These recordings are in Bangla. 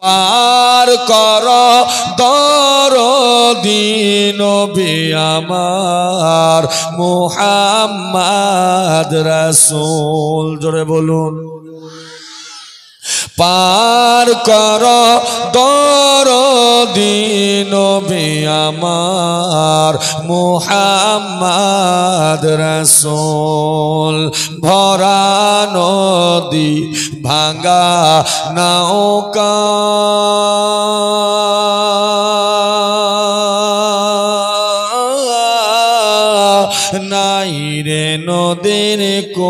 আর কর দরদি নবী আমার মুহাম্মদ রাসূল। জোরে বলুন। পার কর দরদি নবী আমার মুহাম্মদ রাসূল। ভরা নদী ভাঙা নৌকা নাই রে নদীর কোল।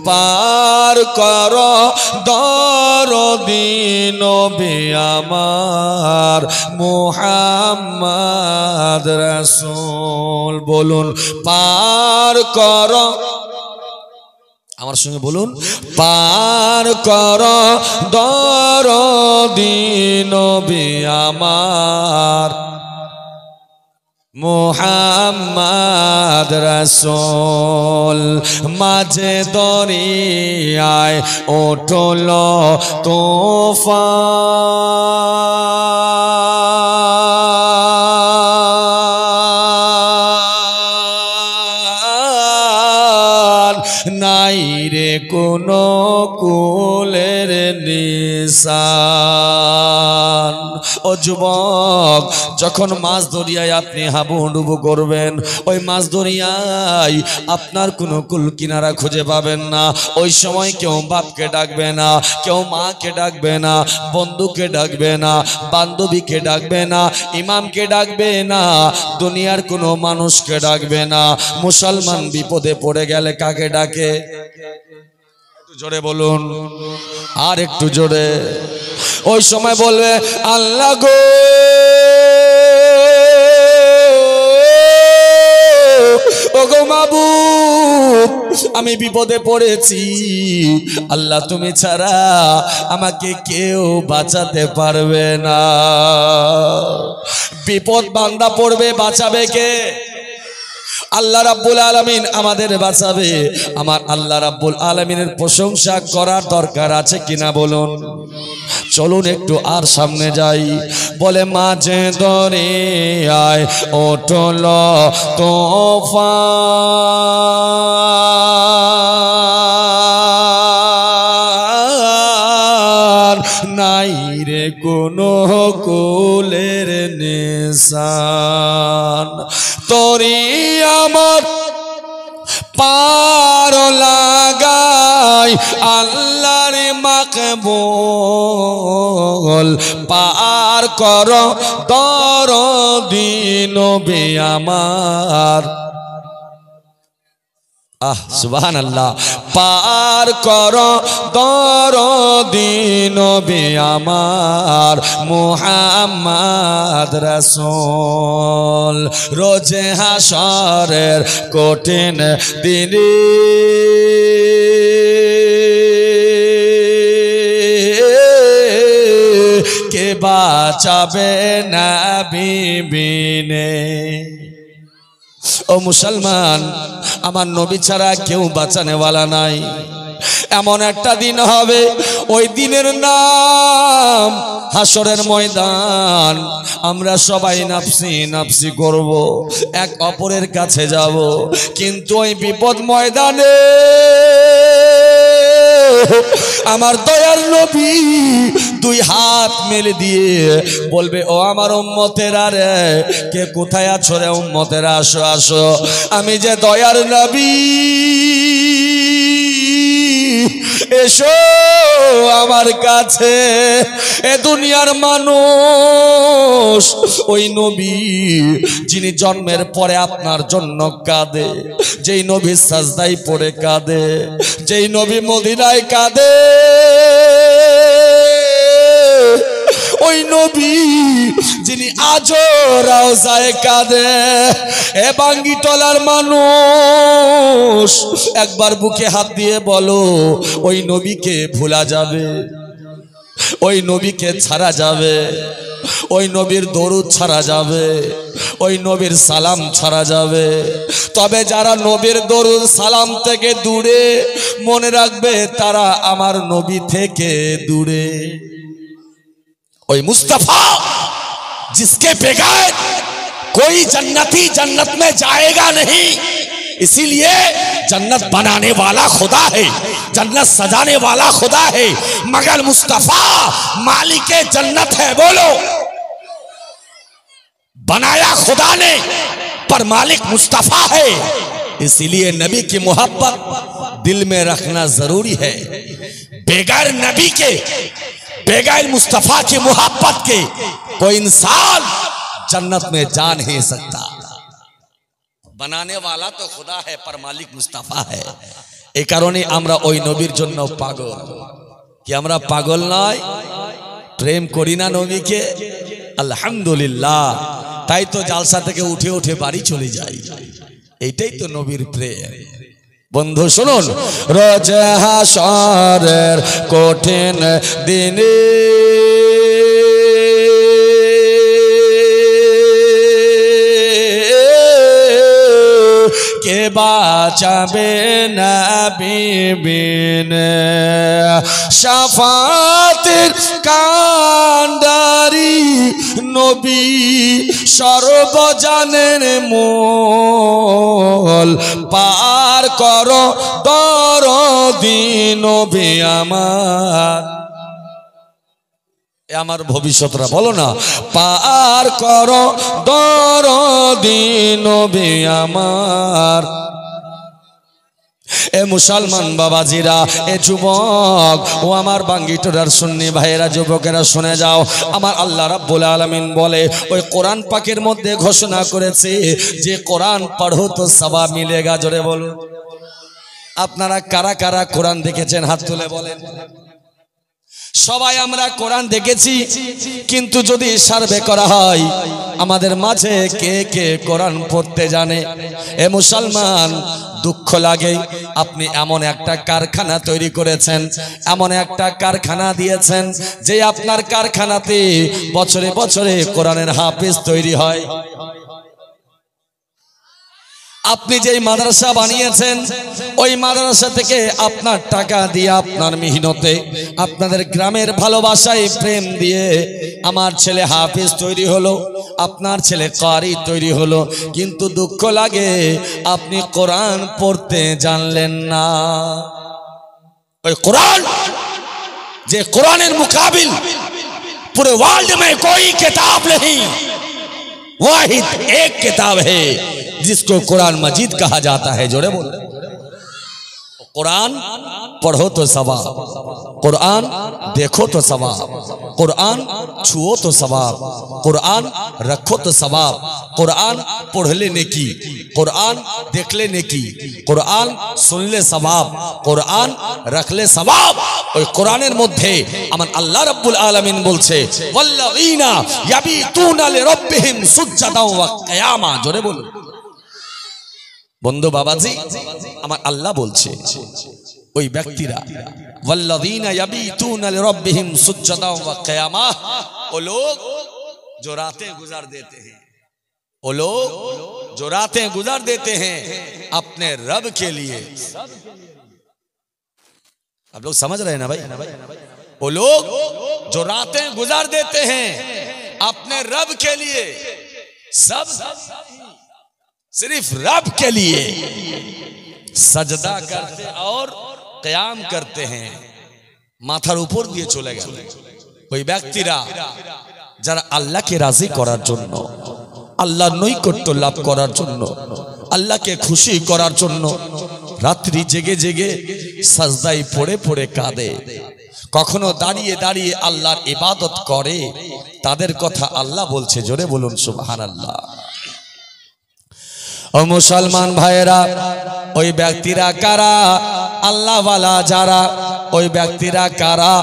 পার কর দরদি নবী আমার মুহাম্মদ রাসূল। বলুন পার কর, আমার সঙ্গে বলুন, পার কর দরদি নবী আমার মুহাম্মদ রাসূল। মাঝে দরিয়ায় উঠল তুফান, নাই রে কোনো কুলের নিশান। ও যুবক, যখন মাছ দরিয়ায় আপনি হাবুডুবু করবেন, ওই মাছ দরিয়ায় আপনার কোনো কুল কিনারা খুঁজে পাবেন না। ওই সময় কেউ বাপকে ডাকবে না, কেউ মাকে ডাকবে না, বন্ধুকে ডাকবে না, বান্ধবীকে ডাকবে না, ইমামকে ডাকবে না, দুনিয়ার কোনো মানুষকে ডাকবে না। মুসলমান বিপদে পড়ে গেলে কাকে ডাকে? জোরে বলুন, আর একটু জোরে। ওই সময় বলবে আল্লাহ গো, ওগো মাবুদ, আমি বিপদে পড়েছি, আল্লাহ তুমি ছাড়া আমাকে কেউ বাঁচাতে পারবে না। বিপদ বান্দা পড়বে, বাঁচাবে কে? আল্লাহ রাব্বুল আলামিন আমাদের বাঁচাবে। আমার আল্লাহ রাব্বুল আলামিনের প্রশংসা করার দরকার আছে কিনা বলুন। চলুন একটু আর সামনে যাই। বলে মাঝে দরিয়ায় উঠল তুফান, নাই রে কোনো কুলের নিশান। তোরি আমার পার লাগাই আল্লাহর মাকবুল। পার কর দরদি নবী আমার, সুবহানাল্লাহ। পার কর দরদি নবী আমার মুহাম্মদ রাসূল। রোজে হাশরের কঠিন দিনে কে বাঁচাবে নবী বিনে? ও মুসলমান, আমার নবী ছাড়া কেউ বাঁচানেওয়ালা নাই। এমন একটা দিন হবে, ওই দিনের নাম হাসরের ময়দান। আমরা সবাই নাফসি নাফসি করব, এক অপরের কাছে যাব, কিন্তু ওই বিপদ ময়দানে আমার দয়ার নবী দুই হাত মেলে দিয়ে বলবে, ও আমার উম্মতেরা রে, কে কোথায় আছো রে উম্মতেরা, আসো আসো, আমি যে দয়ার নবী, এসো আমার কাছে। এ দুনিয়ার মানুষ ওই নবী যিনি জন্মের পরে আপনার জন্য কাঁদে, যেই নবী সাজদায় পড়ে কাঁদে, যেই নবী মদিনায় কাঁদে, ওই নবী যিনি আজও রওজায়ে কাঁদে। এ বাঙ্গিটলার মানুষ, একবার বুকে হাত দিয়ে বলো, ওই নবীকে ভোলা যাবে? ওই নবীকে ছাড়া যাবে? ওই নবীর দরুদ ছাড়া যাবে, ওই নবীর সালাম ছাড়া যাবে। তবে যারা নবীর দরুদ সালাম থেকে দূরে, মনে রাখবে তারা আমার নবী থেকে দূরে। ওই मुस्तफा जिसके बगैर कोई जन्नती जन्नत में जाएगा नहीं, इसीलिए जन्नत बनाने वाला खुदा है, जन्नत सजाने वाला खुदा है, मगर मुस्तफा मालिक जन्नत है। बोलो, बनाया खुदा ने पर मालिक मुस्तफा है। इसीलिए नबी की मोहब्बत दिल में रखना जरूरी है। बगैर नबी के, बगैर मुस्तफा की मोहब्बत के कोई इंसान जन्नत में जा नहीं सकता। बनाने वाला तो खुदा है पर मालिक मुस्तफा है। এই কারণে আমরা ওই নবীর জন্য পাগল। কি আমরা পাগল নয়? প্রেম করি না নবীকে? আলহামদুলিল্লাহ। তাই তো জালসা থেকে উঠে উঠে বাড়ি চলে যাই। এইটাই তো নবীর প্রেম। বন্ধু শুনুন, রোজ হাসরের কঠিন দিনে কে বাঁচাবে নবী বিনে, শাফাতের কান্ডারি নবী সর্বজনের মূল, পার করো দরদি নবী আমার। আমার ভবিষ্যৎরা বলো না, পার করো দরদি নবী আমার। এ মুসলমান বাবাজিরা, এ যুবক ও আমার বাঙ্গিটোরার সুন্নি ভাইয়েরা, যুবকেরা শুনে যাও। আমার আল্লাহ রাব্বুল আলামিন বলে, ওই কোরআন পাকের মধ্যে ঘোষণা করেছে যে কোরআন পড়ো তো সওয়াব মিলেগা। জোরে বলুন। আপনারা কারা কারা কোরআন দেখেছেন হাত তুলে বলেন। সবাই আমরা কোরআন দেখেছি, কিন্তু যদি সার্ভে করা হয় আমাদের মাঝে কে কে কোরআন পড়তে জানে? এ মুসলমান, দুঃখ লাগে আপনি এমন একটা কারখানা তৈরি করেছেন, এমন একটা কারখানা দিয়েছেন যে আপনার কারখানাতে বছরে বছরে কোরআনের হাফেজ তৈরি হয়। আপনি যেই মাদ্রাসা বানিয়েছেন, ওই মাদ্রাসা থেকে আপনার টাকা দিয়ে, আপনার মেহনতে, আপনাদের গ্রামের ভালোবাসায় প্রেম দিয়ে আমার ছেলে হাফেজ তৈরি হলো, আপনার ছেলে কারি তৈরি হলো, কিন্তু দুঃখ লাগে আপনি কোরআন পড়তে জানলেন না। ওই কোরআন, যে কোরআনের मुकाबिल पूरे वर्ल्ड में कोई किताब नहीं, वाहिद एक किताब है जिसको कुरान मजीद कहा जाता है। जोड़े बोल, कुरान पढ़ो तो सवाब, कुरान देखो तो सवाब, कुरान छुओ तो सवाब, कुरान रखो तो सवाब, कुरान पढ़ लेने की, कुरान देख लेने की, कुरान सुन ले सवाब, कुरान रख ले सवाब। ওই কোরআনের মধ্যে আমার আল্লাহ রাব্বুল আলামিন বলছে, ওয়াল্লাযীনা ইয়াবিতুনা লিরাব্বিহিম সুজদাও ওয়া কিয়ামা। জোরে বলুন। বন্ধু বাবাজি, আমার আল্লাহ বলছে ওই ব্যক্তিরা, वल्लज़ीना यबीतूना लिरब्बिहिम सुज्जदा व क़ियामा, वो लोग जो रातें गुजार देते हैं, वो लोग जो रातें गुजार देते हैं अपने रब के लिए। आप लोग समझ रहे हैं ना भाई? वो लोग जो रातें गुजार देते हैं अपने रब के लिए, सब सिर्फ रब के लिए सजदा करते और क़याम करते हैं। মাথার উপর দিয়ে চলে গেল ওই ব্যক্তিরা যারা আল্লাহকে রাজি করার জন্য, আল্লাহর নৈকট্য লাভ করার জন্য, আল্লাহকে খুশি করার জন্য রাত্রি জেগে জেগে সাজদায় পড়ে পড়ে কাঁদে, কখনো দাঁড়িয়ে দাঁড়িয়ে আল্লাহর ইবাদত করে, তাদের কথা আল্লাহ বলছে। জোরে বলুন সুবহানাল্লাহ। ও মুসলমান ভাইয়েরা, ওই ব্যক্তিরা কারা? আল্লাহওয়ালা যারা, ওই ব্যক্তিরা কারা?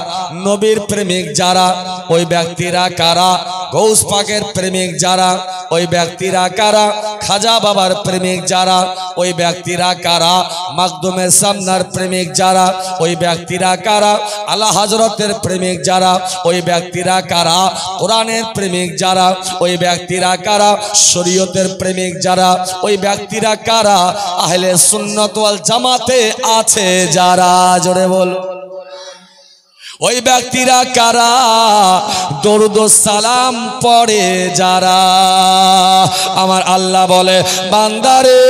নবীর প্রেমিক যারা, ওই ব্যক্তিরা কারা? গৌস পাকের প্রেমিক যারা ওই ব্যক্তিরা কারা, খাজা বাবার প্রেমিক যারা ওই ব্যক্তিরা কারা, মাকদুমের সামনার প্রেমিক যারা ওই ব্যক্তিরা কারা, আলা হযরতের প্রেমিক যারা ওই ব্যক্তিরা কারা, কোরআনের প্রেমিক যারা ওই ব্যক্তিরা কারা, শরীয়তের প্রেমিক যারা ওই ব্যক্তিরা কারা, আহলে সুন্নাত ওয়াল জামাতে আছে যারা, জোরে বল ওই ব্যক্তিরা কারা, দরুদ ও সালাম পড়ে যারা। আমার আল্লাহ বলে বান্দারে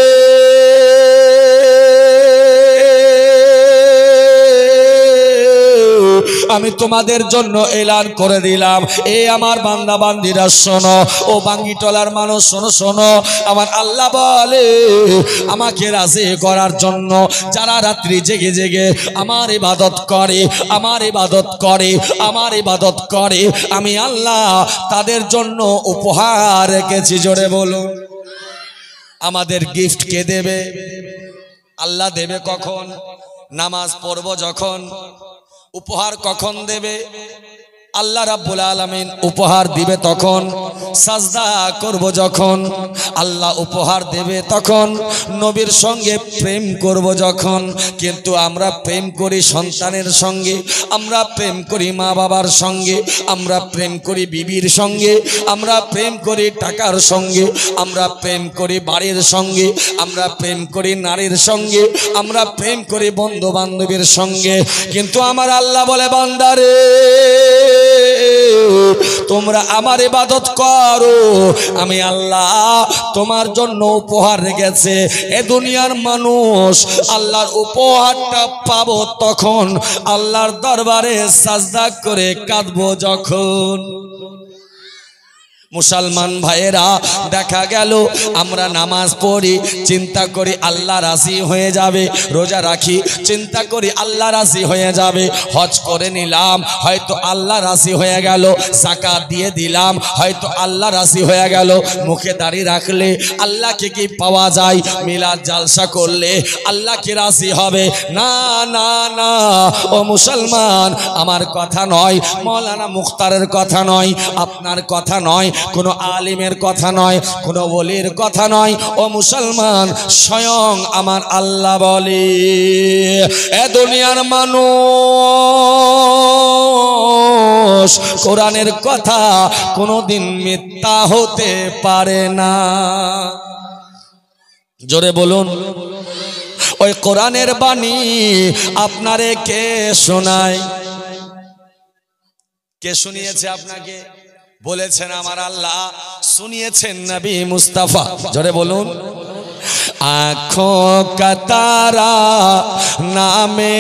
আমি তোমাদের জন্য এলান করে দিলাম, এ আমার বান্দা বান্দিরা শোনো, ও বাঙ্গিটলার মানুষ শোনো শোনো, আমার আল্লাহ বলে আমাকে রাজি করার জন্য যারা রাত্রি জেগে জেগে আমার ইবাদত করে, আমার ইবাদত করে, আমার ইবাদত করে, আমি আল্লাহ তাদের জন্য উপহার রেখেছি। জোরে বলো আমাদের গিফট কে দেবে? আল্লাহ দেবে কখন? নামাজ পড়ব যখন। উপহার কখন দেবে? আল্লাহ রাব্বুল আলামিন উপহার দিবে তখন। সাজদা করব যখন আল্লাহ উপহার দেবে তখন। নবীর সঙ্গে প্রেম করব যখন। কিন্তু আমরা প্রেম করি সন্তানের সঙ্গে, আমরা প্রেম করি মা বাবার সঙ্গে, আমরা প্রেম করি বিবির সঙ্গে, আমরা প্রেম করি টাকার সঙ্গে, আমরা প্রেম করি বাড়ির সঙ্গে, আমরা প্রেম করি নারীর সঙ্গে, আমরা প্রেম করি বন্ধু বান্ধবীর সঙ্গে। কিন্তু আমার আল্লাহ বলে বান্দারে তোমরা আমার ইবাদত করো, আমি আল্লাহ তোমার জন্য উপহার রেখেছে। এ দুনিয়ার মানুষ আল্লাহর উপহারটা পাবো তখন, আল্লাহর দরবারে সাজদা করে কাঁদবো যখন। মুসলমান ভাইয়েরা দেখা গেল আমরা নামাজ পড়ি, চিন্তা করি আল্লাহ রাজি হয়ে যাবে, রোজা রাখি চিন্তা করি আল্লাহ রাজি হয়ে যাবে, হজ করে নিলাম হয়তো আল্লাহ রাজি হয়ে গেল, যাকাত দিয়ে দিলাম হয়তো আল্লাহ রাজি হয়ে গেল, মুখে দাড়ি রাখলে আল্লাহকে কি পাওয়া যায়? মিলাদ জালসা করলে আল্লাহ কি রাজি হবে? না না না, ও মুসলমান আমার কথা নয়, মৌলানা মুখতারের কথা নয়, আপনার কথা নয়, কোনো আলিমের কথা নয়, কোনো ওলির কথা নয়, ও মুসলমান স্বয়ং আমার আল্লাহ বলে এ দুনিয়ার মানুষ কোরআনের কথা কোনোদিন মিথ্যা হতে পারে না। জোরে বলুন ওই কোরআনের বাণী আপনারে কে শোনায়? কে শুনিয়েছে আপনাকে? বলেছেন আমার আল্লাহ, শুনিয়েছেন নবী মুস্তাফা। জোরে বলুন आँखों का तारा नामे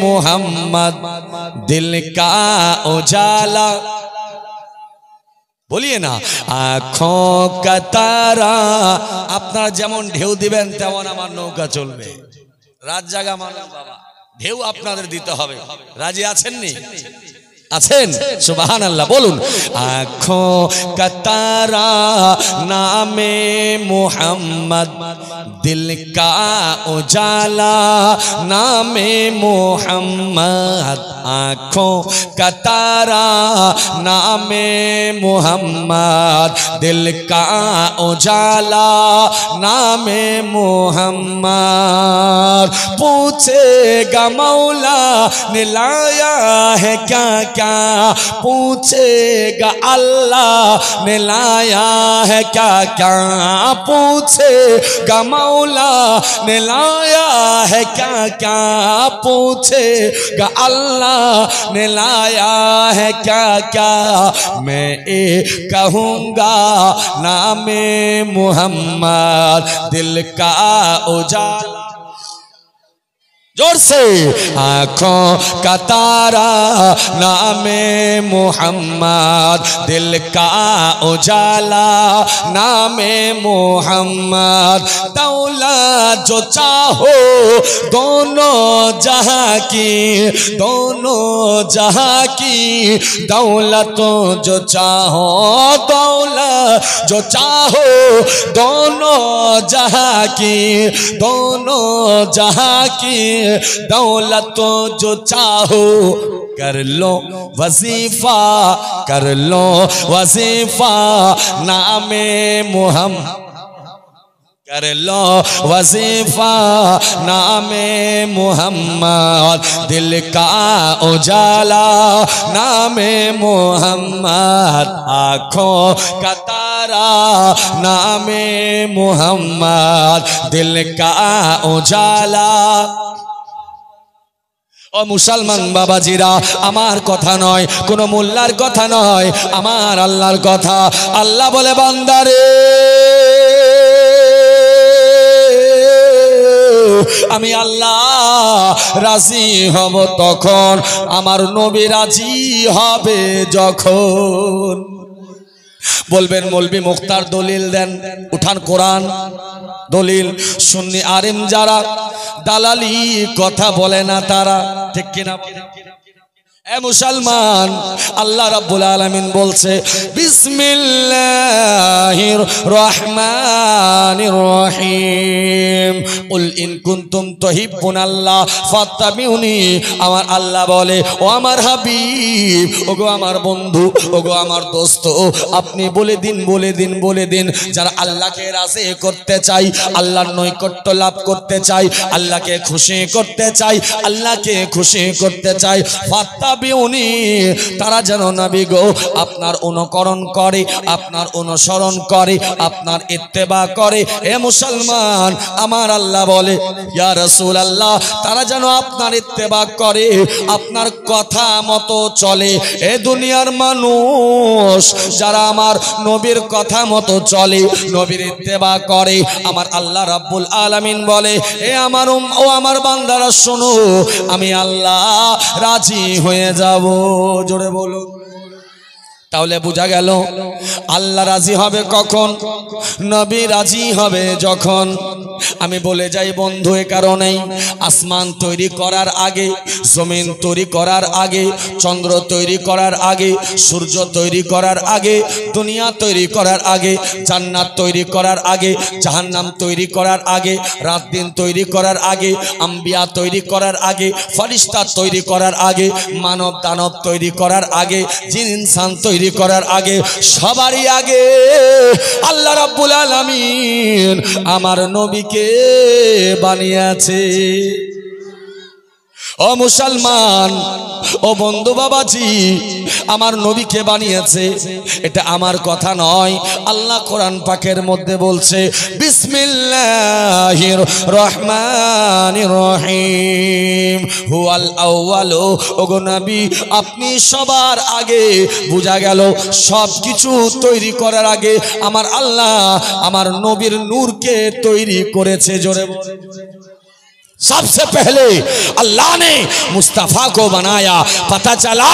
मोहम्मद दिल का उजाला, बोलिए ना आँखों का तारा। আপনারা যেমন ঢেউ দিবেন তেমন আমার নৌকা চলবে। রাত জাগা মানুষ বাবা, ঢেউ আপনাদের দিতে হবে। রাজি আছেন নি? আছেন? সুবহানাল্লাহ বলুন आँखों का तारा नामे मोहम्मद दिल का उजाला नामे मोहम्मद, आँखों का तारा नामे मोहम्मद दिल का उजाला नामे मोहम्मद। पूछेगा मौला ने लाया है क्या क्या, पूछेगा अल्लाह ने लाया है क्या क्या, पूछेगा मौला ने लाया है क्या क्या, पूछेगा अल्लाह ने लाया है क्या क्या। मैं ये कहूँगा नामे मोहम्मद दिल का उजाला। जोर से आँखों का तारा नामे मोहम्मद दिल का उजाला नामे मोहम्मद। दौलत जो चाहो दोनों जहाँ की, दोनों जहाँ की दौलत जो चाहो, दौलत जो चाहो दोनों जहाँ की, दोनों जहाँ की दौलत जो चाहो कर लो वजीफा, कर लो वजीफा नामे मोहम्मद, कर लो वजीफा नामे मोहम्मद, दिल का उजाला नामे मोहम्मद, आँखों का तारा नामे मोहम्मद, दिल का उजाला। ও মুসলমান বাবাজিরা, আমার কথা নয়, কোন মোল্লার কথা নয়, আমার আল্লাহর কথা। আল্লাহ বলে বান্দারে আমি আল্লাহ রাজি হব তখন, আমার নবী রাজি হবে যখন। বলবেন মৌলভী মুখতার দলিল দেন, উঠান কোরআন দলিল। সুন্নি আলেম যারা দালালি কথা বলে না তারা, ঠিক কিনা? এ মুসলমান, আল্লাহ রাব্বুল আলামিন বলছে বিসমিল্লাহির রহমানির রহিম, কুল ইন কুনতুম তুহিব্বুনাল্লাহ ফাত্তাবিউনি। আমার আল্লাহ বলে, ও আমার হাবিব, ওগো আমার বন্ধু, ওগো আমার দোস্ত, আপনি বলে দিন, বলে দিন, বলে দিন, যারা আল্লাহকে রাজি করতে চাই, আল্লাহর নৈকট্য লাভ করতে চাই, আল্লাহকে খুশি করতে চাই, আল্লাহকে খুশি করতে চাই, ফাত্তাবিউনি, তারা যেন নবী গো আপনার অনুকরণ করে, আপনার অনুসরণ করে, আপনার ইত্তেবা করে। হে মুসলমান, আমার আল্লাহ বলে ইয়া রাসূলুল্লাহ, তারা যেন আপনার ইত্তেবা করে, আপনার কথা মতো চলে। এ দুনিয়ার মানুষ যারা আমার নবীর কথা মতো চলে, নবীর ইত্তেবা করে, আমার আল্লাহ রাব্বুল আলামিন বলে, এ আমার ও আমার বান্দারা শোনো, আমি আল্লাহ রাজি হয়ে যাব। জোরে বলো। তাহলে বোঝা গেল আল্লাহ রাজি হবে কখন? নবী রাজি হবে যখন। আমি বলে যাই বন্ধু, এ কারণেই আসমান তৈরি করার আগে, জমিন তৈরি করার আগে, চন্দ্র তৈরি করার আগে, সূর্য তৈরি করার আগে, দুনিয়া তৈরি করার আগে, জান্নাত তৈরি করার আগে, জাহান্নাম তৈরি করার আগে, রাত দিন তৈরি করার আগে, আম্বিয়া তৈরি করার আগে, ফেরেশতা তৈরি করার আগে, মানব দানব তৈরি করার আগে, জিন ইনসান তৈরি করার আগে, সবারই আগে আল্লাহ রাব্বুল আলামিন আমার নবীকে বানিয়েছে। ও মুসলমান, ও বন্ধু বাবাজি, আমার নবীকে বানিয়েছে, এটা আমার কথা নয়। আল্লাহ কোরআন পাকের মধ্যে বলছে বিসমিল্লাহির রহমানির রহিম, হুয়াল আউয়ালু, ওগো নবী আপনি সবার আগে। বোঝা গেল সব কিছু তৈরি করার আগে আমার আল্লাহ আমার নবীর নূরকে তৈরি করেছে। জোরে सबसे पहले अल्लाह ने मुस्तफ़ा को बनाया। पता चला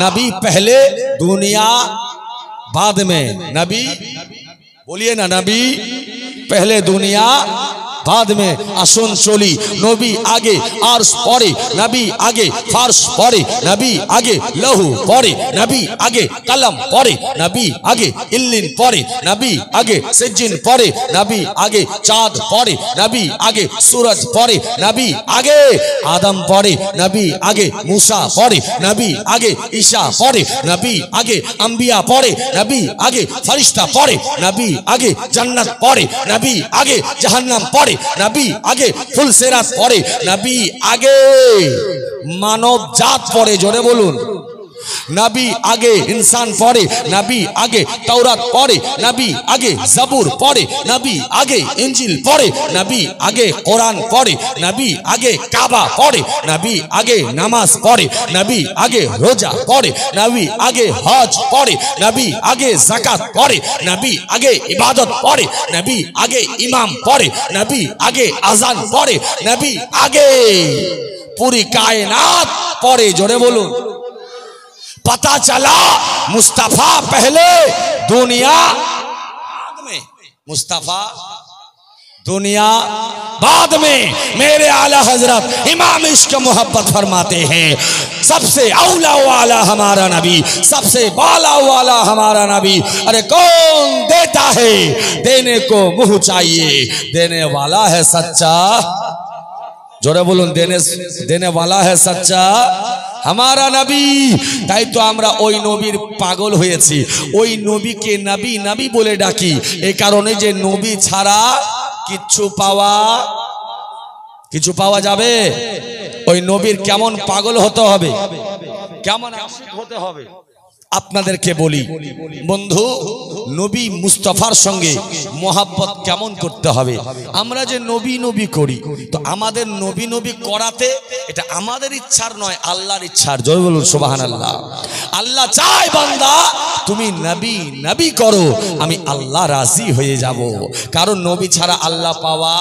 नबी पहले, दुनिया बाद में। नबी बोलिए ना, नबी पहले, दुनिया बाद में। আসুন চলি, নবী আগে, আরশ পরে, নবী আগে, ফারশ পরে, নবী আগে, লহু পরে, নবী আগে, কলম পরে, নবী আগে, ইল্লিন পরে, নবী আগে, সিজ্জিন পরে, নবী আগে, চাঁদ পরে, নবী আগে, সূরজ পরে, নবী আগে, আদম পরে, নবী আগে, मूसा পরে, নবী আগে, ঈসা পরে, নবী আগে, আম্বিয়া পরে, নবী আগে, ফেরেশতা পরে, নবী আগে, জান্নাত পরে, নবী আগে, জাহান্নাম পরে, नबी आगे फुलसेरात पड़े, नबी आगे मानव जात पड़े। जोरे बोलून, नबी आगे इंसान पड़े, नबी आगे तौरात पड़े, नबी आगे जबूर पड़े, नबी आगे इंजिल पड़े, नबी आगे कुरान पड़े, नबी आगे काबा पड़े, नबी आगे नमाज पड़े, नबी आगे रोजा पड़े, नबी आगे हज पड़े, नबी आगे ज़कात पड़े, नबी आगे इबादत पड़े, नबी आगे इमाम पड़े, नबी आगे अजान पड़े, नबी आगे पूरी कायनात पड़े। जोरे बोलूं, पता चला मुस्तफा पहले, दुनिया बाद में। मुस्तफा दुनिया बाद में। मेरे आला हजरत इमाम इश्क मोहब्बत फरमाते हैं, सबसे औला वाला हमारा नबी, सबसे बाला वाला हमारा नबी। अरे कौन देता है, देने को मुंह चाहिए, देने वाला है सच्चा। जोरे बोलूं, देने वाला है सच्चा। हमारा नबी। তাই তো আমরা ওই নবীর পাগল হয়েছি, ওই নবীকে নবী নবী বলে ডাকি এই কারণে যে নবী ছাড়া কিছু পাওয়া যাবে। ওই নবীর কেমন পাগল হতে হবে, কেমন আশিক হতে হবে আপনাদেরকে বলি বন্ধু। নবী মুস্তাফার সঙ্গে মোহাব্বত কেমন করতে হবে। আমরা যে নবী নবী করি তো আমাদের নবী নবী করাতে এটা আমাদের ইচ্ছার নয়, আল্লাহর ইচ্ছার। জয় বলুন সুবহানাল্লাহ। আল্লাহ চায় বান্দা তুমি নবী নবী করো, আমি আল্লাহ রাজি হয়ে যাব। কারণ নবী ছাড়া আল্লাহ পাওয়া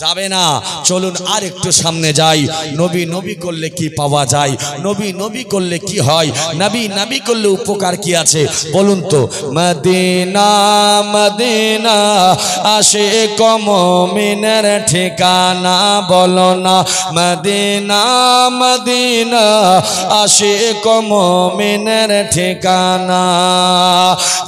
যাবে না। চলুন আর একটু সামনে যাই। নবী নবী করলে কি পাওয়া যায়, নবী নবী করলে কি হয়, নবী নবী করলে উপকার কি আছে বলুন তো। মদিনা মদিনা আশিক মুমিনের ঠিকানা বলো না। মদিনা মদিনা আশিক মুমিনের ঠিকানা।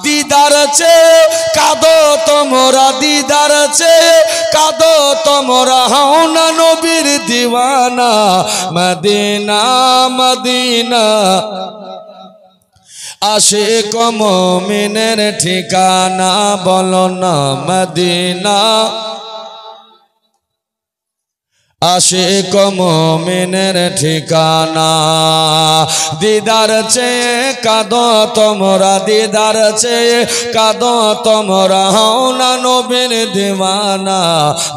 দিদার চেয়ে কাঁদো তোমরা, দিদার চেয়ে কাঁদো তোমরা, হও না নবীর দিওয়ানা। মদিনা মদিনা আশিক মুমিনের ঠিকানা বলো না। মদিনা আশিক মুমিনের ঠিকানা। দিদার চেয়ে কাঁদো তোমরা, দিদার চেয়ে কাঁদো তোমরা, হও না নবীর দিওয়ানা।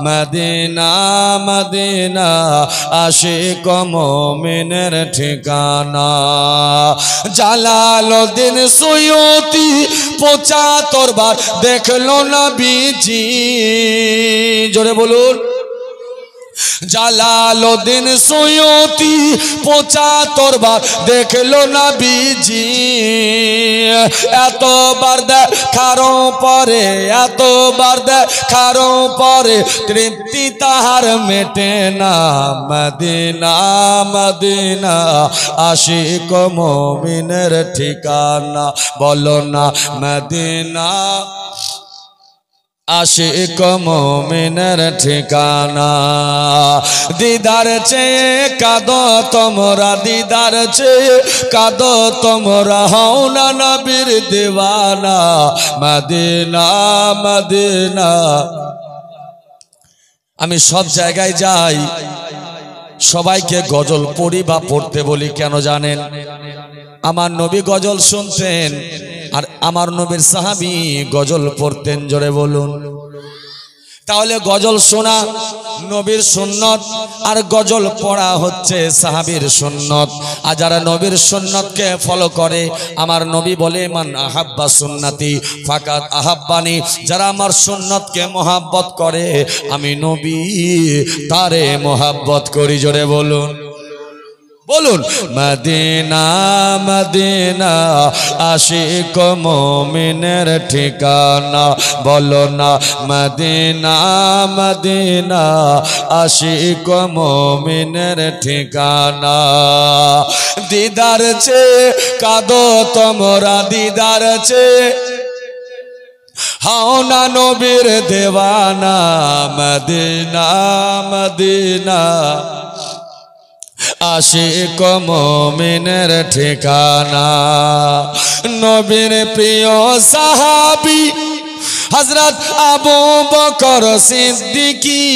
মদিনা মদিনা আশিক মুমিনের ঠিকানা। জালালউদ্দিন সুয়ুতি ৭৫ বার দেখলো নবীজি। জোরে বলুন। জালালউদ্দিন সুয়ুতি ৭৫ বার দেখলো নবীজি। এতবার দেখার পরে, এতবার দেখার পরে তৃপ্তি তাহার মেটে না। মদিনা মদিনা আশিক মুমিনের ঠিকানা বলো না। মদিনা আশিক মুমিনের ঠিকানা। দিদার চেয়ে কাঁদো তোমরা, দিদার চেয়ে কাঁদো তোমরা, হও না নবীর দিওয়ানা। Medina Medina. আমি সব জায়গায় যাই, সবাইকে গজল পড়ি বা পড়তে বলি, কেন জানেন? আমার নবী গজল শুনতেন আর আমার নবীর সাহাবী গজল পড়তেন। জোরে বলুন। তাহলে গজল শোনা নবীর সুন্নত আর গজল পড়া হচ্ছে সাহাবীর সুন্নত। আর যারা নবীর সুন্নতকে ফলো করে, আমার নবী বলে মান আহাব্বা সুন্নতি ফাকাত আহাব্বানি। যারা আমার সুন্নতকে মোহাব্বত করে আমি নবী তারে মোহাব্বত করি। জোরে বলুন বলুন। মদিনা মদিনা আশিক মুমিনের ঠিকানা বলো না। মদিনা মদিনা আশিক মুমিনের ঠিকানা। দিদার চেয়ে কাঁদো তোমরা, দিদার চেয়ে হও না নবীর দিওয়ানা। মদিনা মদিনা আশিক মুমিনের ঠিকানা। নবীর প্রিয় সাহাবী হযরত আবু বকর সিদ্দিকী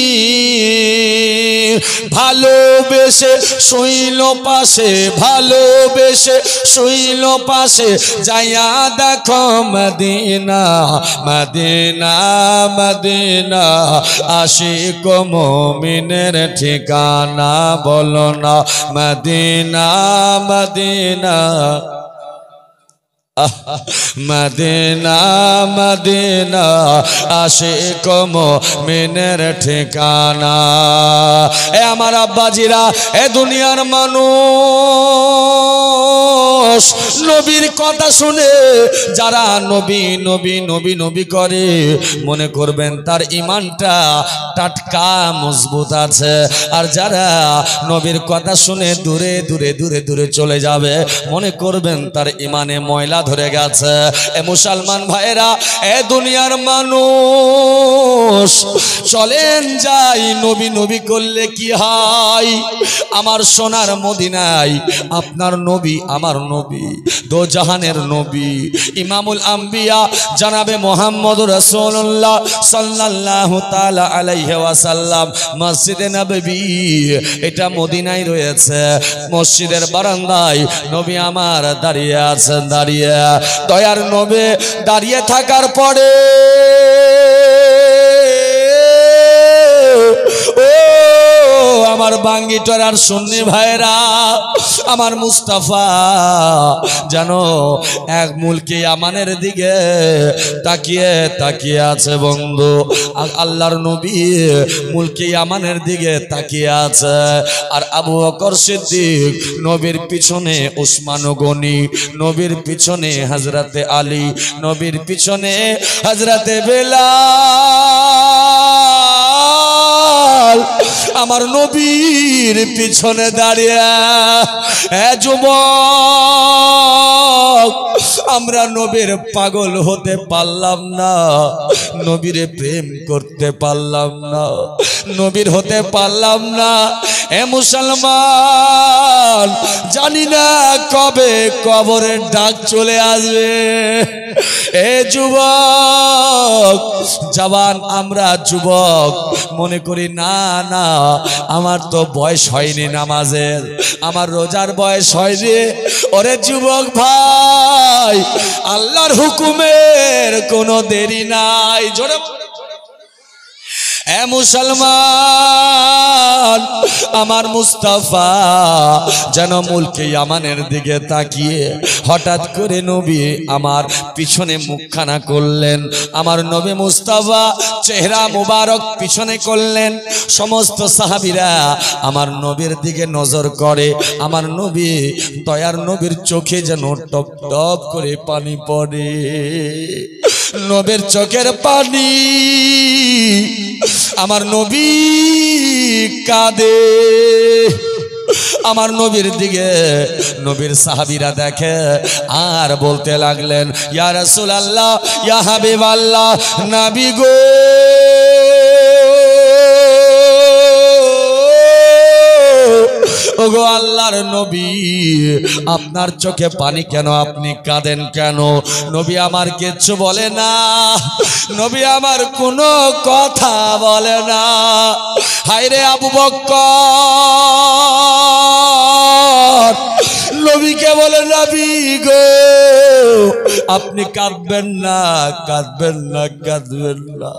ভালোবেসে শুইল পাশে, ভালোবেসে শুইল পাশে, যাইয়া দেখো মদিনা মদিনা মদিনা আশিক মুমিনের ঠিকানা বলো না। মদিনা মদিনা মদিনা মদিনা আশিক মুমিনের ঠিকানা। এ আমার আব্বাজিরা, এ দুনিয়ার মানুষ নবীর কথা শুনে যারা নবী নবী নবী নবী করে মনে করবেন তার ঈমানটা টাটকা মজবুত আছে। আর যারা নবীর কথা শুনে দূরে দূরে দূরে দূরে চলে যাবে মনে করবেন তার ঈমানে ময়লা ধরে গেছে। এ মুসলমান ভাইরা, এ দুনিয়ার মানুষ, চলেন যাই নবী নবী করলে কি হয়। আমার সোনার মদিনায় আপনার নবী আমার নবী, দো জাহানের নবী, ইমামুল আম্বিয়া জনাবে মুহাম্মদ রাসূলুল্লাহ সাল্লাল্লাহু তাআলা আলাইহি ওয়াসাল্লাম মসজিদে নববী, এটা মদিনায় রয়েছে। মসজিদের বারান্দায় নবী আমার দাঁড়িয়ে আছেন। দাঁড়িয়ে দয়ার নবী দাঁড়িয়ে থাকার পরে আমার বাঙ্গিটার আর সুন্নি ভাইরা, আমার মুস্তাফা যেন এক মুলকি আমানের দিকে তাকিয়ে তাকিয়ে আছে। বন্ধু, আল্লাহর নবী মুলকি আমানের দিকে তাকিয়ে আছে। আর আবু বকর সিদ্দিক, নবীর পিছনে উসমান গনি, নবীর পিছনে হযরতে আলী, নবীর পিছনে হযরতে বেলাল, আমার নবীর পিছনে দাঁড়িয়ে। এ যুবক, আমরা নবীর পাগল হতে পারলাম না, নবীরে প্রেম করতে পারলাম না, নবীর হতে পারলাম না। এ মুসলমান, জানি না কবে কবরের ডাক চলে আসবে। এ যুবক জওয়ান, আমরা যুবক মনে করি না না আমার তো বয়স হয়নি নামাজের, আমার রোজার বয়স হয়নি। ওরে যুবক ভাই, আল্লাহর হুকুমের কোনো দেরি নাই। জোরে এ মুসলমান, আমার মুস্তাফা যেন মুলকে ইয়ামানের দিকে তাকিয়ে হঠাৎ করে নবী আমার পিছনে মুখখানা করলেন। আমার নবী মুস্তাফা চেহারা মুবারক পিছনে করলেন। সমস্ত সাহাবীরা আমার নবীর দিকে নজর করে। আমার নবী, দয়ার নবীর চোখে যেন টপ টপ করে পানি পড়ে। নবীর চোখের পানি, আমার নবী কাঁদে। আমার নবীর দিকে নবীর সাহাবীরা দেখে আর বলতে লাগলেন, ইয়া রাসূলুল্লাহ, ইয়া হাবিবাল্লাহ, নবী গো, ওগো আল্লাহর নবী, আপনার চোখে পানি কেন? আপনি কাঁদেন কেন? নবী আমার কিচ্ছু বলে না, নবী আমার কোনো কথা বলে না। হায়রে আবু বকর, নবীকে বলে, নবী গো, আপনি কাঁদবেন না, কাঁদবেন না, কাঁদবেন না।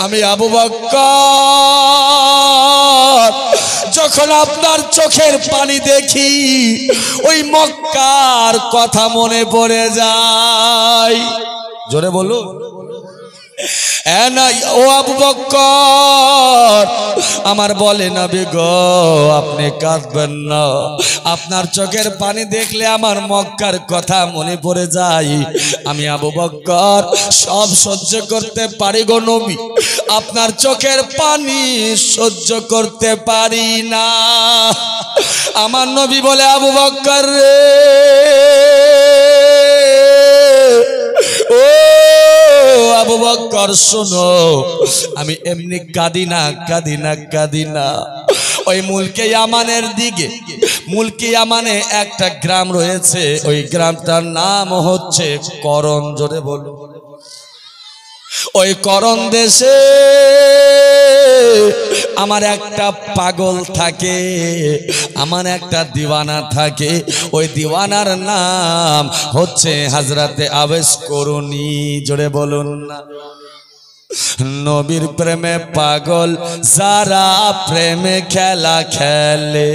আমি আবু বকর যখন আপনার চোখের পানি দেখি, ওই মক্কার কথা মনে পড়ে যায়। জোরে বলো ও আবু বকর, আমার বলে নবী গো, আপনি কাঁদবেন না, আপনার চোখের পানি দেখলে আমার মক্কার কথা মনে পড়ে যায়। আমি আবু বকর সব সহ্য করতে পারি গো নবী, আপনার চোখের পানি সহ্য করতে পারি না। আমার নবী বলে, আবু বকর রে, ও আবু বকর শোনো, আমি এমনি কাঁদি না, কাঁদি না, কাঁদি না। ওই মুলকে ইয়ামানের দিকে, মুলকে ইয়ামানে একটা গ্রাম রয়েছে, ওই গ্রামটার নাম হচ্ছে করন। জোরে বলো। ওই করন দেশে আমার একটা পাগল থাকে, আমার একটা দিওয়ানা থাকে। ওই দিওয়ানার নাম হচ্ছে হযরতে আওয়েস করুনি। জোরে বলুন না। নবীর প্রেমে পাগল যারা প্রেমে খেলা খেলে,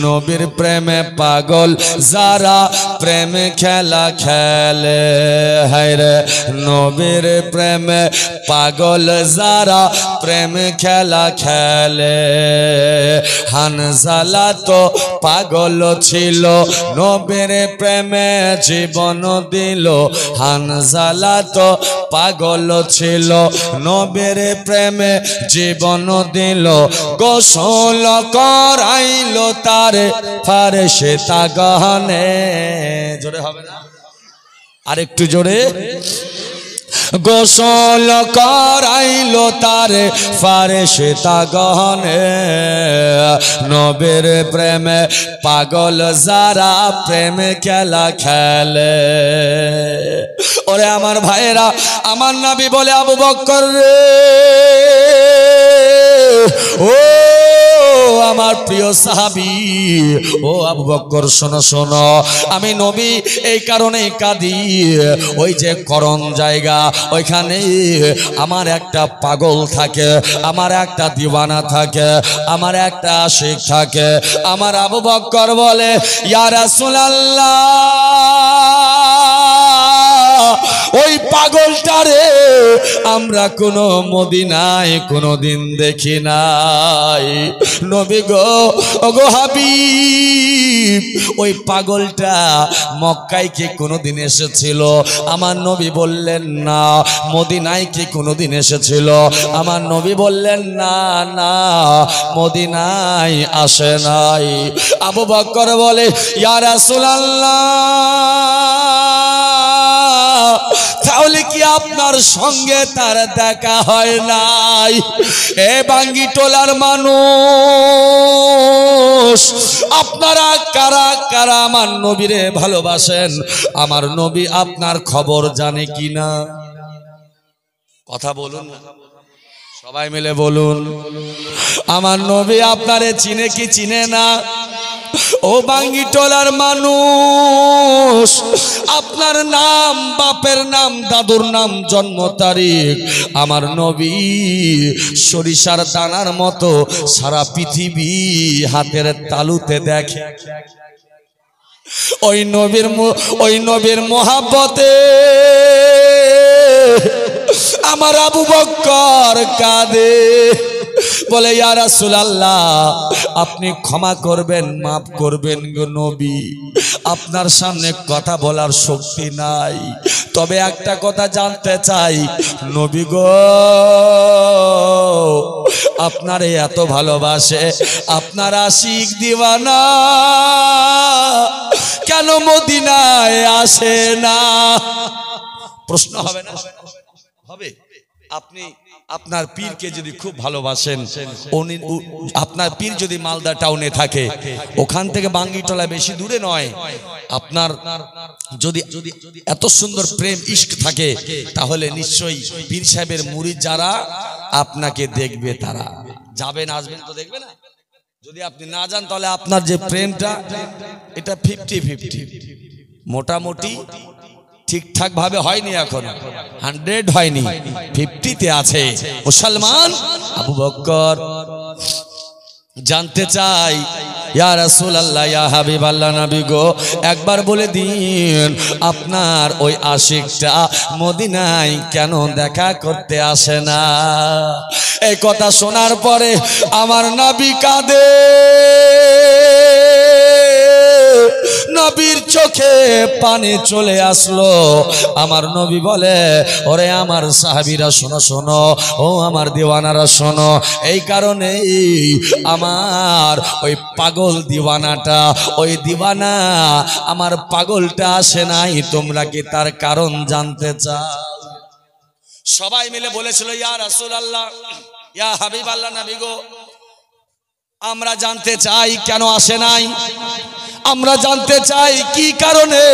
নবীর প্রেমে পাগল যারা প্রেমে খেলা খেলে, হায়রে নবীর প্রেমে পাগল যারা প্রেমে খেলা খেলে। হানজালা তো পাগল ছিল, নবীর প্রেমে জীবন দিল। হানজালা তো পাগল ছিল, নবীর প্রেমে জীবন দিল। গোসল করাইলো তারে ফারেশতা গহনে। জোরে হবে না, আরেকটু জোরে। গোসল করাইলো তারে ফারেশতা গহনে। নবীর প্রেমে পাগল যারা প্রেমে খেলা খেলে। ওরে আমার ভাইরা, আমার নবী বলে আবু বকর রে, ও আমার প্রিয় সাহাবী, ও আবু বকর শোনো শোনো, আমি নবী এই কারণে কাঁদি, ওই যে করণ জায়গা ওইখানে আমার একটা পাগল থাকে, আমার একটা দিওয়ানা থাকে, আমার একটা আশিক থাকে। আমার আবু বকর বলে, ইয়া রাসূলুল্লাহ, ওই পাগলটারে আমরা কোনো মদিনায় কোনোদিন দেখি নাই। নবী গো, ওগো হাবিব, ওই পাগলটা মক্কায় কি কোনোদিন এসেছিল? আমার নবী বললেন না। মদিনায় কি কোনোদিন এসেছিল? আমার নবী বললেন না, না, মদিনায় আসে নাই। আবু বকর বলে, ইয়া রাসূলুল্লাহ, তাহলে কি আপনার সঙ্গে তার দেখা হয় নাই? এ বাঙ্গি টোলার মানুষ, আপনারা কারা কারা আমার নবীরে ভালোবাসেন? আমার নবী আপনার খবর জানে কিনা? কথা বলুন, সবাই মিলে বলুন। আমার নবী আপনারে চিনে কি চিনে না? ও বাঙ্গি টোলার মানুষ, আপনার নাম, বাপের নাম, দাদুর নাম, জন্ম তারিখ আমার নবী সরিষার দানার মতো সারা পৃথিবী হাতের তালুতে দেখে। ওই নবীর মোহাব্বতে আমার আবু বকর কাঁদে, বলে, ইয়া রাসূলুল্লাহ, আপনি ক্ষমা করবেন, মাফ করবেন গো নবী, আপনার সামনে কথা বলার শক্তি নাই। তবে একটা কথা জানতে চাই, নবী গো, আপনারে এত ভালোবাসে, আপনার আশিক দিওয়ানা কেন মদিনায় আসে না? প্রশ্ন হবে না? হবে। আপনি আপনার পীরকে যদি খুব ভালোবাসেন, আপনার পীর যদি মালদা টাউনে থাকে, ওখান থেকে বাঙ্গিটোলা বেশি দূরে নয়, আপনার যদি এত সুন্দর প্রেম ইশক থাকে, তাহলে নিশ্চয়ই পীর সাহেবের মুরিদ যারা আপনাকে দেখবে, তারা যাবেন, আসবেন তো দেখবে না? যদি আপনি না যান, তাহলে আপনার যে প্রেমটা, এটা 50-50, মোটামুটি ঠিকঠাক ভাবে হয়নি, এখন 100 হয়নি, 50-তে আছে। মুসলমান আবু বকর জানতে চাই, ইয়া রাসূলুল্লাহ, ইয়া হাবিবাল্লাহ, নবী গো, একবার বলে দিন, আপনার ওই আশিকটা মদিনায় কেন দেখা করতে আসে না? এই কথা শোনার পরে আমার নবী কাঁদে, নবীর চোখে পানি চলে আসলো। আমার নবী বলে, ওরে আমার সাহাবীরা শোনো শোনো, ও আমার দিওয়ানারা শোনো, এই কারণেই আমার ওই পাগল দিওয়ানাটা, ওই দিওয়ানা আমার পাগলটা আসে নাই। তোমরা কি তার কারণ জানতে চাও? সবাই মিলে বলেছিল, ইয়া রাসূলুল্লাহ, ইয়া হাবিবাল্লাহ, নবী গো, আমরা জানতে চাই কেন আসে নাই, আমরা জানতে চাই কি কারণে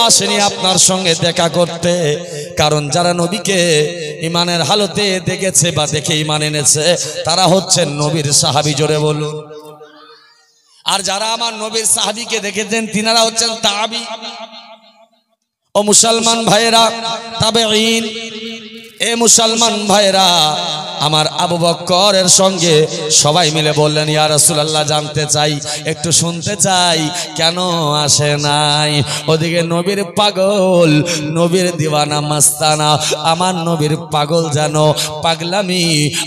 আসেনি আপনার সঙ্গে দেখা করতে। কারণ যারা নবীকে ইমানের হালতে দেখেছে বা দেখে ইমান এনেছে, তারা হচ্ছেন নবীর সাহাবী। জোরে বলুন। আর যারা আমার নবীর সাহাবীকে দেখেছেন, তিনারা হচ্ছেন তাবি। ও মুসলমান ভাইয়েরা, তাবেঈন, এ মুসলমান ভাইরা আমার আবু বকরের সঙ্গে সবাই মিলে বললেন, ইয়া রাসূলুল্লাহ, জানতে চাই, একটু শুনতে চাই, কেন আসে নাই? ওদিকে নবীর পাগল, নবীর দিওয়ানা মাস্তানা, আমার নবীর পাগল যেন পাগলামি,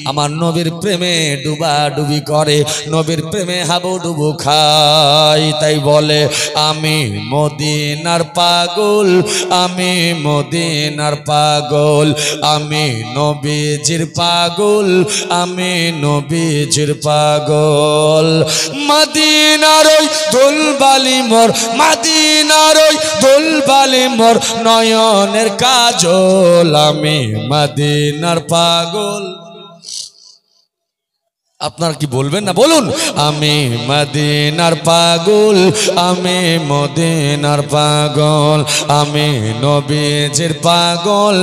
আমার নবীর প্রেমে ডুবাডুবি করে, নবীর প্রেমে হাবুডুবু খায়। তাই বলে, আমি মদিনার পাগল, আমি মদিনার পাগল, আমি নবীজির পাগল, আমি নবীজির পাগল। মদিনার ওই দুলবালি মোর, মদিনার ওই দুলবালি মোর নয়নের কাজল, আমি মদিনার পাগল। আপনারা কি বলবেন না? বলুন, আমি মদিনার পাগল, আমি মদিনার পাগল, আমি নবীজির পাগল,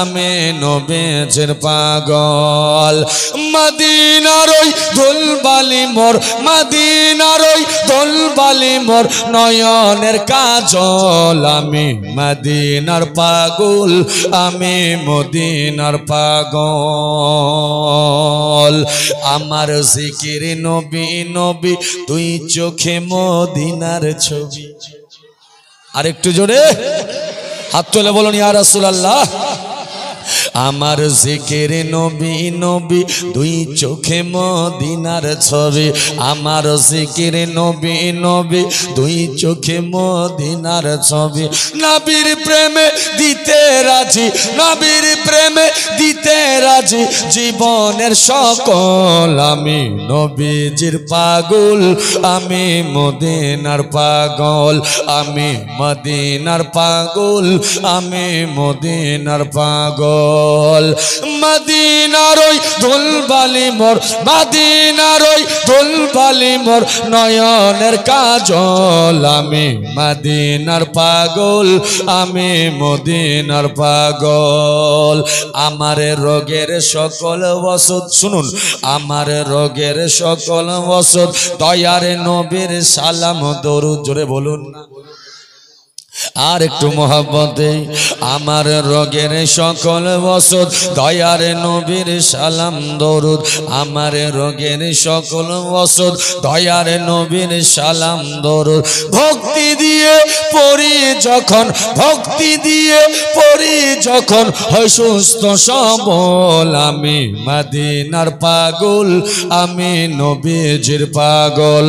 আমি নবীজির পাগল। মদিনার ওই দুলবালি মোর, মদিনার ওই দুলবালি মোর নয়নের কাজল, আমি মদিনার পাগল, আমি মদিনার পাগল। আমার জিকির নবী নবী, দুই চোখে মদিনার ছবি। আর একটু জোরে হাত তুলে বলুন, ইয়া রাসূলুল্লাহ। আমার জিকির নবী নবী, দুই চোখে মদিনার ছবি। আমার জিকির নবী নবী, দুই চোখে মদিনার ছবি। নবীর প্রেমে দিতে রাজি, নবীর প্রেমে দিতে রাজি জীবনের সকল, আমি নবীজির পাগল, আমি মদিনার পাগল, আমি মদিনার পাগল, আমি মদিনার পাগল। মদিনার ওই দুলবালি মোর, মদিনার ওই দুলবালি মোর নয়নের কাজল, আমি মদিনার পাগল, আমি মদিনার পাগল। আমার রোগের সকল ওষুধ, শুনুন, আমার রোগের সকল ওষুধ দয়ার নবীর সালাম দরুদ। জোরে বলুন আর একটু মহব্বতে। আমার রোগের সকল ওষুধ দয়ার নবীর সালাম দরুদ, আমার রোগের সকল ওষুধ দয়ার নবীর সালাম দরুদ। ভক্তি দিয়ে পড়ি যখন, ভক্তি দিয়ে পড়ি যখন হয় সুস্থ সবল, আমি মদিনার পাগল, আমি নবীজির পাগল,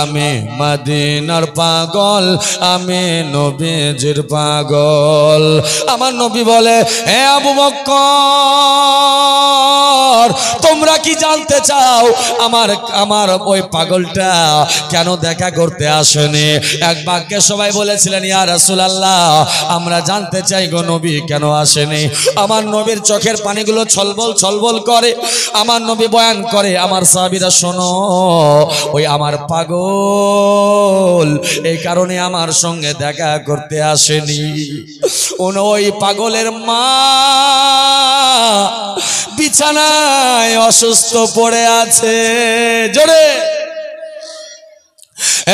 আমি মদিনার পাগল, আমি নবীজির পাগল। আমার নবী বলে, হে আবু বকর, তোমরা কি জানতে চাও আমার ওই পাগলটা কেন দেখা করতে আসেনি? এক বাক্যে সবাই বলেছিলেন, ইয়া রাসূলুল্লাহ, আমরা জানতে চাই গো নবী কেন আসেনি। আমার নবীর চোখের পানিগুলো ছলবল ছলবল করে। আমার নবী বয়ান করে, আমার সাহাবীরা শোনো, ওই আমার পাগল এই কারণে আমার সঙ্গে দেখা করতে আসেনি। ওই পাগলের মা বিছানায় অসুস্থ পড়ে আছে। জোরে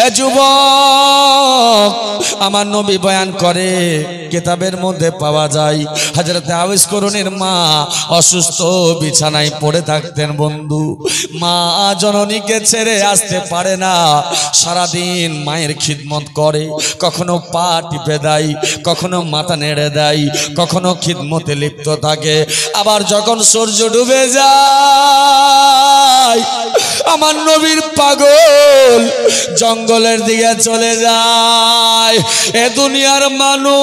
এ যুবক, আমার নবী বয়ান করে, কিতাবের মধ্যে পাওয়া যায় হযরত আওয়াস করুণীর মা অসুস্থ বিছানায় পড়ে থাকতেন। বন্ধু, মা জননীকে ছেড়ে আসতে পারে না, সারাদিন মায়ের খিদমত করে, কখনো পা টিপে দেয়, কখনো মাথা নেড়ে দেয়, কখনো খিদমতে লিপ্ত থাকে। আবার যখন সূর্য ডুবে যায়, আমার নবীর পাগল জঙ্গলের দিকে চলে যায়। এ দুনিয়ার মানুষ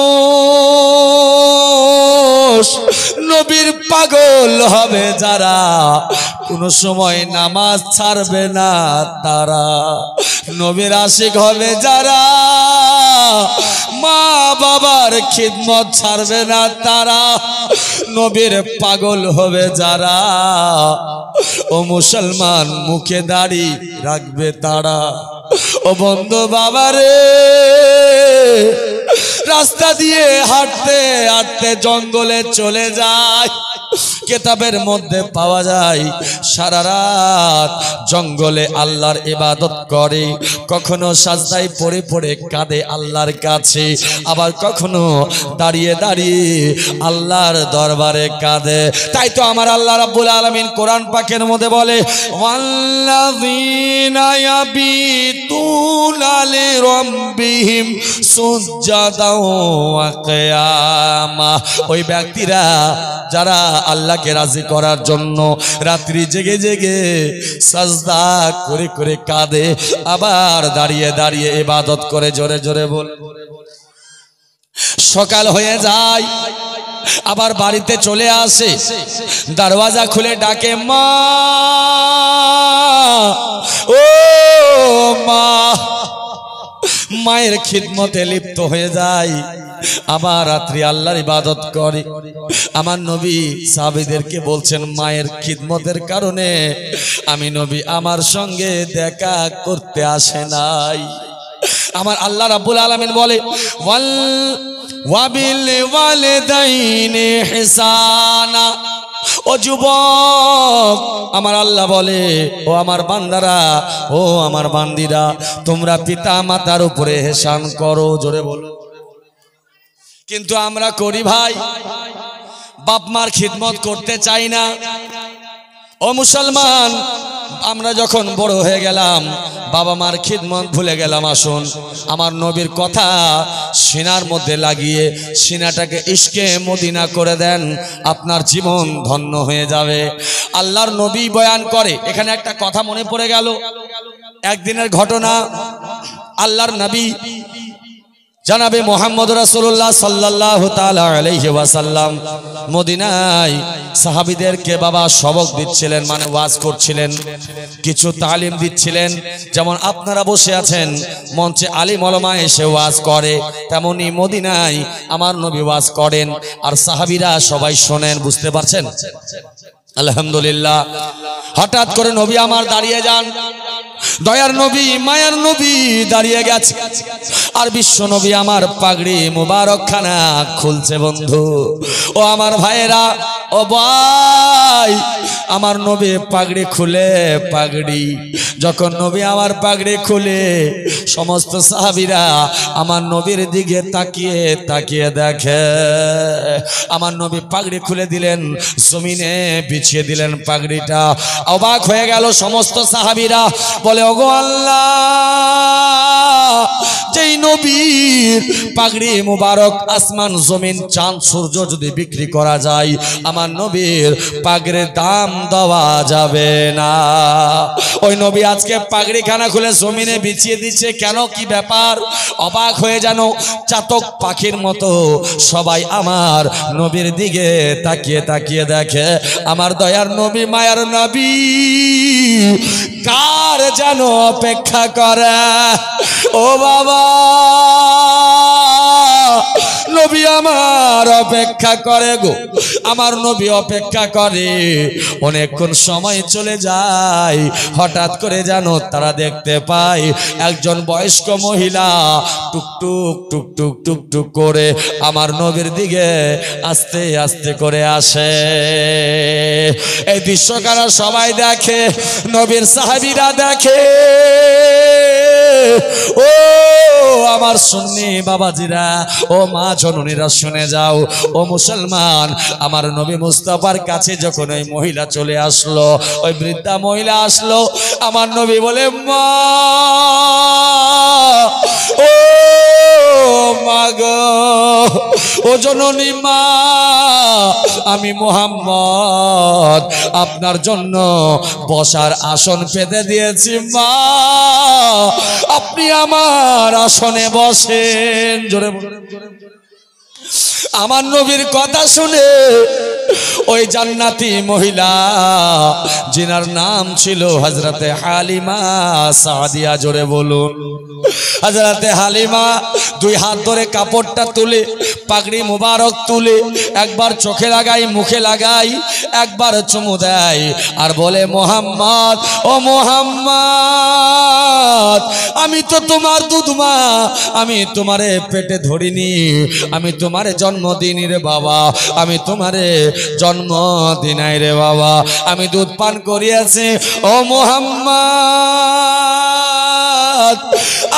নবীর পাগল হবে যারা, কোনো সময় নামাজ ছাড়বে না তারা। নবীর আশিক হবে যারা, মা বাবার খিদমত ছাড়বে না তারা। নবীর পাগল হবে যারা, ও মুসলমান মুখে দাড়ি রাখবে তারা। ও বন্ধু বাবারে, রাস্তা দিয়ে হাঁটতে হাঁটতে জঙ্গলে চলে যায়। কিতাবের মধ্যে পাওয়া যায় সারা রাত জঙ্গলে আল্লাহর ইবাদত করে, কখনো সাজদায় পড়ে পড়ে কাঁদে আল্লাহর কাছে, আবার কখনো দাঁড়িয়ে দাঁড়িয়ে আল্লাহর দরবারে কাঁদে। তাই তো আমার আল্লাহ রাব্বুল আলামিন কোরআন পাকের মধ্যে বলে, ওয়াল্লাযীনা ইয়াবিতুনা লিরাব্বিহিম সুজদাও ওয়া কিয়ামা। ওই ব্যক্তিরা যারা আল্লাহকে রাজি করার জন্য রাত্রি জেগে জেগে সাজদা করে করে কাঁদে, আবার দাঁড়িয়ে দাঁড়িয়ে ইবাদত করে, জোরে জোরে বল। সকাল হয়ে যায়, আবার বাড়িতে চলে আসে, দরওয়াজা খুলে ডাকে, মা ও মা। মায়ের খিদমতে লিপ্ত হয়ে যায়, আবার রাত্রি আল্লাহর ইবাদত করে। আমার নবী সাহাবীদেরকে বলছেন, মায়ের খিদমতের কারণে আমি নবী আমার সঙ্গে দেখা করতে আসে নাই। আমার আল্লাহ রাব্বুল আলামিন বলে, ওয়াবিল ওয়ালিদাইনি ইহসানা। ও যুবক, আমার আল্লাহ বলে, ও আমার বান্দারা, ও আমার বান্দিরা, তোমরা পিতা মাতার উপরে ইহসান করো, জোরে বলো। কিন্তু আমরা করি ভাই, বাপ মার খিদমত করতে চাই না। ও মুসলমান, আমরা যখন বড় হয়ে গেলাম বাবা মার খিদমত ভুলে গেলাম। আসুন আমার নবীর কথা সিনার মধ্যে লাগিয়ে সিনাটাকে ইশকে মদিনা করে দেন, আপনার জীবন ধন্য হয়ে যাবে। আল্লাহর নবী বয়ান করে, এখানে একটা কথা মনে পড়ে গেল, একদিনের ঘটনা। আল্লাহর নবী জনাবে মুহাম্মদ রাসূলুল্লাহ সাল্লাল্লাহু তাআলা আলাইহি ওয়াসাল্লাম মদিনায় সাহাবীদেরকে বাবা সবক দিচ্ছিলেন, মানে ওয়াজ করছিলেন, কিছু তালিম দিচ্ছিলেন। যেমন আপনারা বসে আছেন মঞ্চে আলিম ওলামা এসে ওয়াজ করে, তেমনি মদিনায় আমার নবী ওয়াজ করেন আর সাহাবীরা সবাই শোনেন। বুঝতে পারছেন? আলহামদুলিল্লাহ। হঠাৎ করে নবী আমার দাঁড়িয়ে যান, দয়ার নবী মায়ার নবী দাঁড়িয়ে গেছে, আর বিশ্ব নবী আমার পাগড়ি মুবারক খানা খুলছে। বন্ধু ও আমার ভাইয়েরা, ও ভাই, আমার নবী পাগড়ি খুলে, পাগড়ি যখন নবী আমার পাগড়ি খুলে, সমস্ত সাহাবীরা আমার নবীর দিকে তাকিয়ে তাকিয়ে দেখে। আমার নবী পাগড়ি খুলে দিলেন, জমিনে বিছিয়ে দিলেন পাগড়িটা। অবাক হয়ে গেল সমস্ত সাহাবীরা, বলে, ওগো আল্লাহ, যেই নবীর পাগড়ি মুবারক আসমান জমিন চাঁদ সূর্য যদি বিক্রি করা যায়, আমার নবীর পাগড়ির দাম দেওয়া যাবে না। ওই নবী আজকে পাগড়ি খানা খুলে জমিনে বিছিয়ে দিচ্ছে, কেন, কি ব্যাপার? অবাক হয়ে যেন চাতক পাখির মতো সবাই আমার নবীর দিকে তাকিয়ে তাকিয়ে দেখে। আমার দয়ার নবী মায়ার নবী কার যেন অপেক্ষা করে। ও বাবা, নবী আমার অপেক্ষা করে গো, আমার নবী অপেক্ষা করে। অনেকক্ষণ সময় চলে যায়, হঠাৎ করে জানো তারা দেখতে পায় একজন বয়স্ক মহিলা টুকটুক টুকটুক টুকটুক করে আমার নবীর দিকে আস্তে আস্তে করে আসে। এই দৃশ্যকারা সবাই দেখে, নবীর সাহাবীরা দেখে। ও আমার সুন্নি বাবাজিরা, ও মা জননীরা, শুনে যাও। ও মুসলমান, আমার নবী মুস্তাফার কাছে যখন ওই মহিলা চলে আসলো, ওই বৃদ্ধা মহিলা আসলো, আমার নবী বলে, মা, ও মা গো, ও জননী মা, আমি মুহাম্মদ আপনার জন্য বসার আসন পেতে দিয়েছি মা, আপনি আমার আসনে বসেন। জোরে আমার নবীর কথা শুনে ওই জান্নাতি মহিলা, যিনার নাম ছিল হযরতে হালিমা সাদিয়া, জোরে বলুন, হযরতে হালিমা দুই হাত ধরে কাপড়টা তুলে পাগড়ি মুবারক তুলে একবার চোখে লাগাই, মুখে লাগাই, একবার চুমু দেয় আর বলে, মোহাম্মদ, ও মোহাম্মদ, আমি তো তোমার দুধ মা, আমি তোমারে পেটে ধরিনি, আমি তোমারে জন্ম দিনি রে বাবা, আমি তোমারে জন্ম দিনাই রে বাবা, আমি দুধ পান করিয়াছি। ও মোহাম্মদ,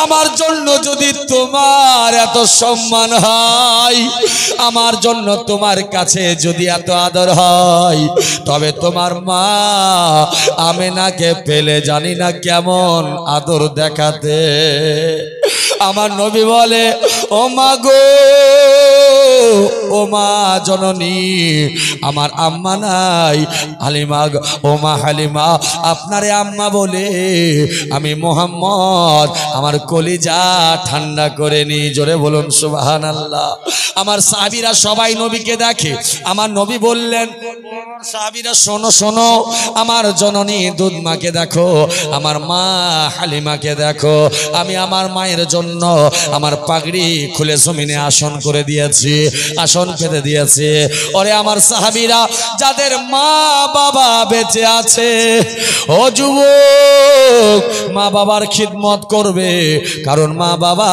আমার জন্য যদি তোমার এত সম্মান হয়, আমার জন্য তোমার কাছে যদি এত আদর হয়, তবে তোমার মা আমেনাকে পেলে জানি না কেমন আদর দেখাতে। আমার নবী বলে, ও মা গো, ও মা জননী, আমার আম্মা নাই, হালিমা, ও মা হালিমা, আপনারে আম্মা বলে আমি মোহাম্মদ আমার কলিজা ঠান্ডা করে নি। জোরে বলুন সুবহানাল্লাহ। আমার সাহাবীরা সবাই নবীকে দেখে। আমার নবী বললেন, সাহাবীরা শোনো শোনো, আমার জননী দুধ মাকে দেখো, আমার মা হালিমাকে দেখো, আমি আমার মায়ের জন্য আমার পাগড়ি খুলে জমিনে আসন করে দিয়েছি, আসন পেতে দিয়েছি। ওরে আমার সাহাবীরা, যাদের মা বাবা বেঁচে আছে, ও যুবক, মা বাবার খিদমত করবে, কারণ মা বাবা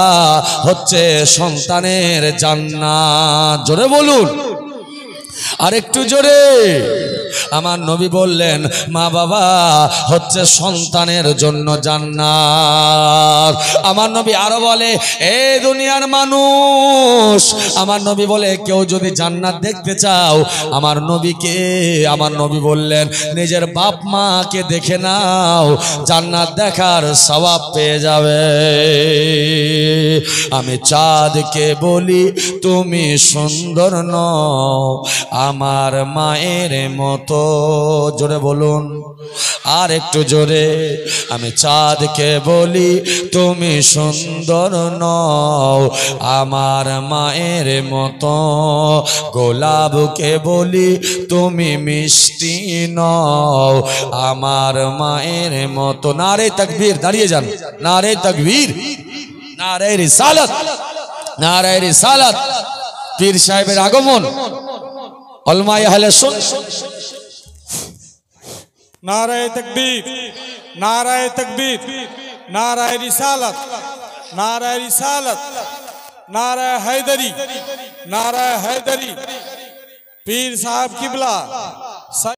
হচ্ছে সন্তানের জান্নাত। জোরে বলুন, আর একটু জোরে। আমার নবী বললেন, মা বাবা হচ্ছে সন্তানের জন্য জান্নাত। আমার নবী আরো বলে, এ দুনিয়ার মানুষ, আমার নবী বলে, কেউ যদি জান্নাত দেখতে চাও, আমার নবীকে, আমার নবী বললেন, নিজের বাপ মাকে দেখে নাও, জান্নাত দেখার সওয়াব পেয়ে যাবে। আমি চাঁদকে বলি তুমি সুন্দর নও আমার মায়ের মতো। জোরে বলুন, আর একটু জোরে। আমি চাঁদকে বলি তুমি সুন্দর নও আমার মায়ের মতো, গোলাপকে বলি তুমি মিষ্টি নও আমার মায়ের মতো। নারে তাকবীর, দাঁড়িয়ে যান, নারে তাকবীর, নারে রিসালাত, নারে রিসালাত। পীর সাহেবের আগমন, উলামায়ে আহলে সুন্নাহ। नाराए तकबीर, नाराए तकबीर, नाराए रिसालत, नाराए रिसालत, नाराए हैदरी, नाराए हैदरी। पीर साहब किबला।